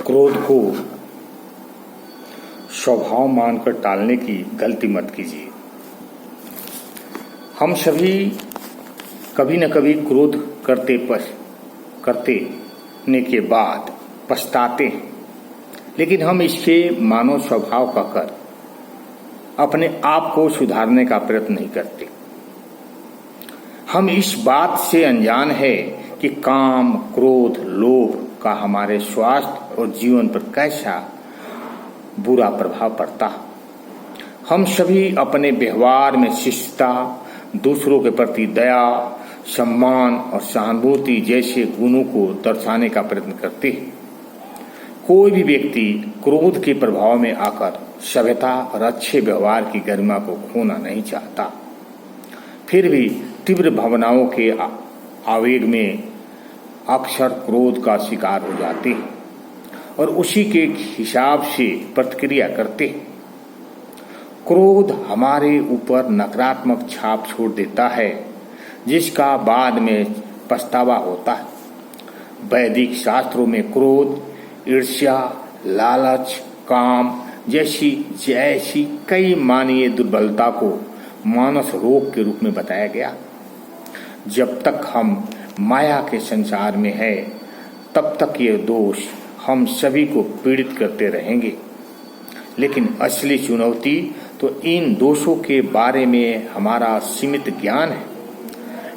क्रोध को स्वभाव मानकर टालने की गलती मत कीजिए। हम सभी कभी न कभी क्रोध करने के बाद पछताते हैं, लेकिन हम इसके मानव स्वभाव का कर अपने आप को सुधारने का प्रयत्न नहीं करते। हम इस बात से अनजान है कि काम, क्रोध, लोभ का हमारे स्वास्थ्य और जीवन पर कैसा बुरा प्रभाव पड़ता। हम सभी अपने व्यवहार में शिष्टता, दूसरों के प्रति दया, सम्मान और सहानुभूति जैसे गुणों को दर्शाने का प्रयत्न करते हैं। कोई भी व्यक्ति क्रोध के प्रभाव में आकर सभ्यता और अच्छे व्यवहार की गरिमा को खोना नहीं चाहता। फिर भी तीव्र भावनाओं के आवेग में अक्सर क्रोध का शिकार हो जाते हैं और उसी के हिसाब से प्रतिक्रिया करते हैं। क्रोध हमारे ऊपर नकारात्मक छाप छोड़ देता है, जिसका बाद में पछतावा होता है। वैदिक शास्त्रों में क्रोध, ईर्ष्या, लालच, काम जैसी कई मानवीय दुर्बलता को मानस रोग के रूप में बताया गया। जब तक हम माया के संसार में है, तब तक ये दोष हम सभी को पीड़ित करते रहेंगे। लेकिन असली चुनौती तो इन दोषों के बारे में हमारा सीमित ज्ञान है।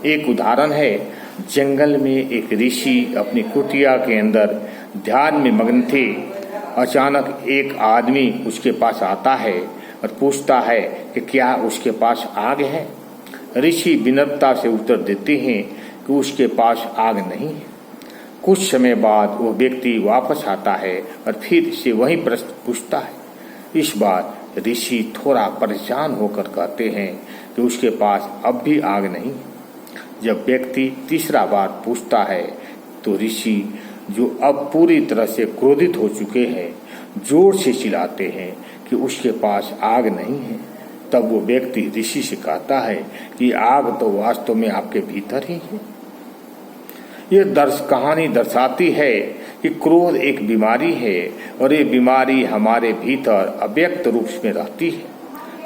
एक उदाहरण है, जंगल में एक ऋषि अपनी कुटिया के अंदर ध्यान में मग्न थे। अचानक एक आदमी उसके पास आता है और पूछता है कि क्या उसके पास आग है। ऋषि विनम्रता से उत्तर देते हैं कि उसके पास आग नहीं है। कुछ समय बाद वह व्यक्ति वापस आता है और फिर से वही प्रश्न पूछता है। इस बार ऋषि थोड़ा परेशान होकर कहते हैं कि उसके पास अब भी आग नहीं है। जब व्यक्ति तीसरा बार पूछता है तो ऋषि, जो अब पूरी तरह से क्रोधित हो चुके हैं, जोर से चिल्लाते हैं कि उसके पास आग नहीं है। तब वो व्यक्ति ऋषि से कहता है कि आग तो वास्तव में आपके भीतर ही है। ये कहानी दर्शाती है कि क्रोध एक बीमारी है और ये बीमारी हमारे भीतर अव्यक्त रूप में रहती है।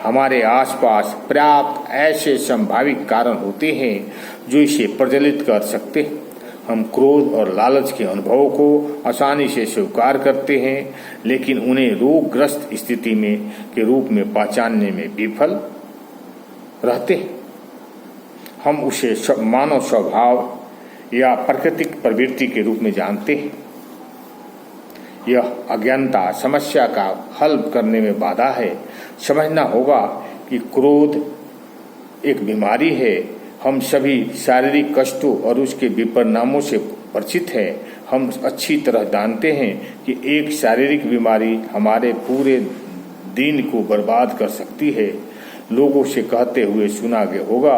हमारे आसपास पर्याप्त ऐसे संभावित कारण होते हैं जो इसे प्रज्वलित कर सकते हैं। हम क्रोध और लालच के अनुभवों को आसानी से स्वीकार करते हैं, लेकिन उन्हें रोगग्रस्त स्थिति में के रूप में पहचानने में विफल रहते हैं। हम उसे मानव स्वभाव या प्राकृतिक प्रवृत्ति के रूप में जानते हैं। यह अज्ञानता समस्या का हल करने में बाधा है। समझना होगा कि क्रोध एक बीमारी है। हम सभी शारीरिक कष्टों और उसके विपरिणामों से परिचित हैं। हम अच्छी तरह जानते हैं कि एक शारीरिक बीमारी हमारे पूरे दिन को बर्बाद कर सकती है। लोगों से कहते हुए सुना गया होगा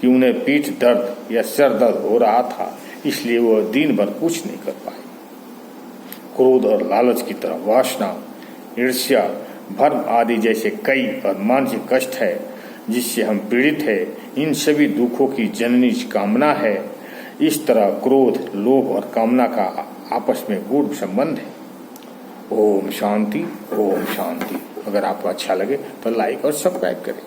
कि उन्हें पीठ दर्द या सर दर्द हो रहा था, इसलिए वह दिन भर कुछ नहीं कर पाए। क्रोध और लालच की तरह वासना, ईर्ष्या, भ्रम आदि जैसे कई और मानसिक कष्ट है जिससे हम पीड़ित है। इन सभी दुखों की जननी कामना है। इस तरह क्रोध, लोभ और कामना का आपस में गूढ़ संबंध है। ओम शांति, ओम शांति। अगर आपको अच्छा लगे तो लाइक और सब्सक्राइब करें।